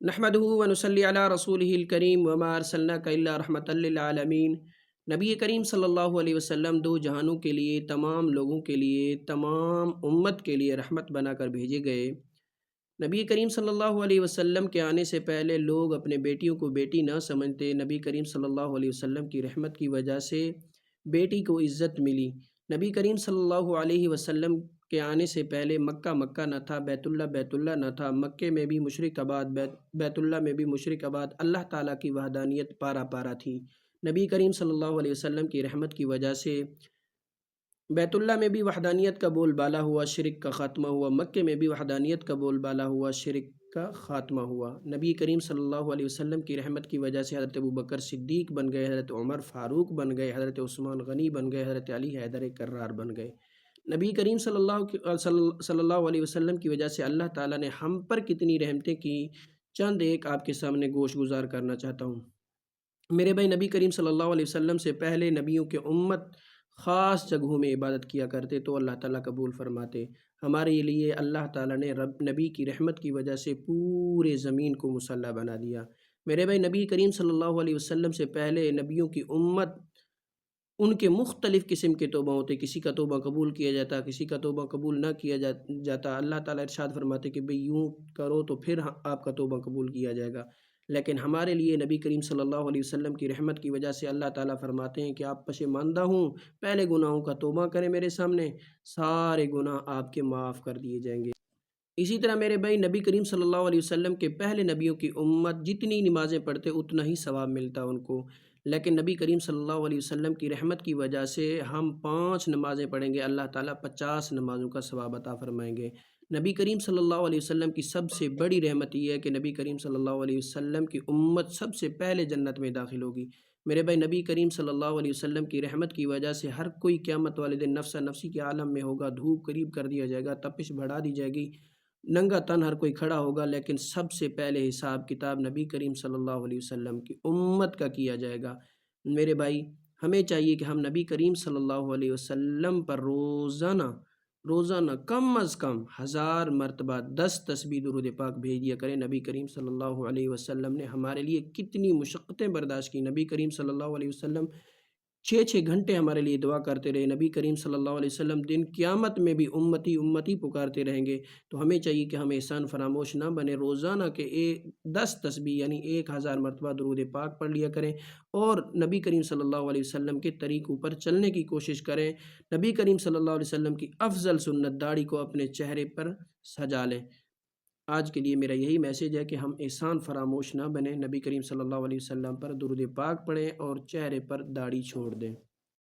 نحمدہ ونصلی علی رسولہ الکریم وما ارسلناک الا رحمۃ للعالمین۔ نبی کریم صلی اللہ علیہ وسلم دو جہانوں کے لیے، تمام لوگوں کے لیے، تمام امت کے لیے رحمت بنا کر بھیجے گئے۔ نبی کریم صلی اللہ علیہ وسلم کے آنے سے پہلے لوگ اپنے بیٹیوں کو بیٹی نہ سمجھتے۔ نبی کریم صلی اللہ علیہ وسلم کی رحمت کی وجہ سے بیٹی کو عزت ملی۔ نبی کریم صلی اللہ علیہ وسلم کے آنے سے پہلے مکہ مکہ نہ تھا، بیت اللہ نہ تھا۔ مکے میں بھی مشرک آباد، بیت اللہ میں بھی مشرک آباد، اللہ تعالیٰ کی وحدانیت پارا پارا تھی۔ نبی کریم صلی اللہ علیہ وسلم کی رحمت کی وجہ سے بیت اللہ میں بھی وحدانیت کا بول بالا ہوا، شرک کا خاتمہ ہوا۔ مکے میں بھی وحدانیت کا بول بالا ہوا، شرک کا خاتمہ ہوا۔ نبی کریم صلی اللہ علیہ وسلم کی رحمت کی وجہ سے حضرت ابوبکر صدیق بن گئے، حضرت عمر فاروق بن گئے، حضرت عثمان غنی بن گئے، حضرت علی حیدر کرار بن گئے۔ نبی کریم صلی اللہ علیہ وسلم کی وجہ سے اللہ تعالیٰ نے ہم پر کتنی رحمتیں کی، چند ایک آپ کے سامنے گوش گزار کرنا چاہتا ہوں۔ میرے بھائی، نبی کریم صلی اللہ علیہ وسلم سے پہلے نبیوں کے امت خاص جگہوں میں عبادت کیا کرتے تو اللہ تعالیٰ قبول فرماتے۔ ہمارے لیے اللہ تعالیٰ نے نبی کی رحمت کی وجہ سے پورے زمین کو مسلح بنا دیا۔ میرے بھائی، نبی کریم صلی اللہ علیہ وسلم سے پہلے نبیوں کی امت، ان کے مختلف قسم کے توبہ ہوتے، کسی کا توبہ قبول کیا جاتا، کسی کا توبہ قبول نہ کیا جاتا۔ اللہ تعالیٰ ارشاد فرماتے کہ بھئی یوں کرو تو پھر آپ کا توبہ قبول کیا جائے گا۔ لیکن ہمارے لیے نبی کریم صلی اللہ علیہ وسلم کی رحمت کی وجہ سے اللہ تعالیٰ فرماتے ہیں کہ آپ پشیماندہ ہوں، پہلے گناہوں کا توبہ کریں میرے سامنے، سارے گناہ آپ کے معاف کر دیے جائیں گے۔ اسی طرح میرے بھائی، نبی کریم صلی اللہ علیہ وسلم کے پہلے نبیوں کی امت جتنی نمازیں پڑھتے اتنا ہی ثواب ملتا ان کو، لیکن نبی کریم صلی اللہ علیہ وسلم کی رحمت کی وجہ سے ہم 5 نمازیں پڑھیں گے، اللہ تعالیٰ 50 نمازوں کا ثواب عطا فرمائیں گے۔ نبی کریم صلی اللہ علیہ وسلم کی سب سے بڑی رحمت یہ ہے کہ نبی کریم صلی اللہ علیہ وسلم کی امت سب سے پہلے جنت میں داخل ہوگی۔ میرے بھائی، نبی کریم صلی اللہ علیہ وسلم کی رحمت کی وجہ سے ہر کوئی قیامت والے دن نفسا نفسی کے عالم میں ہوگا، دھوپ قریب کر دیا جائے گا، تپش بڑھا دی جائے گی، ننگا تن ہر کوئی کھڑا ہوگا، لیکن سب سے پہلے حساب کتاب نبی کریم صلی اللہ علیہ وسلم کی امت کا کیا جائے گا۔ میرے بھائی، ہمیں چاہیے کہ ہم نبی کریم صلی اللہ علیہ وسلم پر روزانہ کم از کم 1000 مرتبہ 10 تسبیح درود پاک بھیج دیا کریں۔ نبی کریم صلی اللہ علیہ وسلم نے ہمارے لیے کتنی مشقتیں برداشت کی۔ نبی کریم صلی اللہ علیہ وسلم 6 گھنٹے ہمارے لیے دعا کرتے رہے۔ نبی کریم صلی اللہ علیہ وسلم دن قیامت میں بھی امتی امتی پکارتے رہیں گے۔ تو ہمیں چاہیے کہ ہم احسان فراموش نہ بنے، روزانہ کے 10 تسبیح یعنی 1000 مرتبہ درود پاک پڑھ لیا کریں، اور نبی کریم صلی اللہ علیہ وسلم کے طریقوں پر چلنے کی کوشش کریں۔ نبی کریم صلی اللہ علیہ وسلم کی افضل سنت داڑھی کو اپنے چہرے پر سجا لیں۔ آج کے لیے میرا یہی میسیج ہے کہ ہم احسان فراموش نہ بنیں، نبی کریم صلی اللہ علیہ وسلم پر درود پاک پڑھیں اور چہرے پر داڑھی چھوڑ دیں۔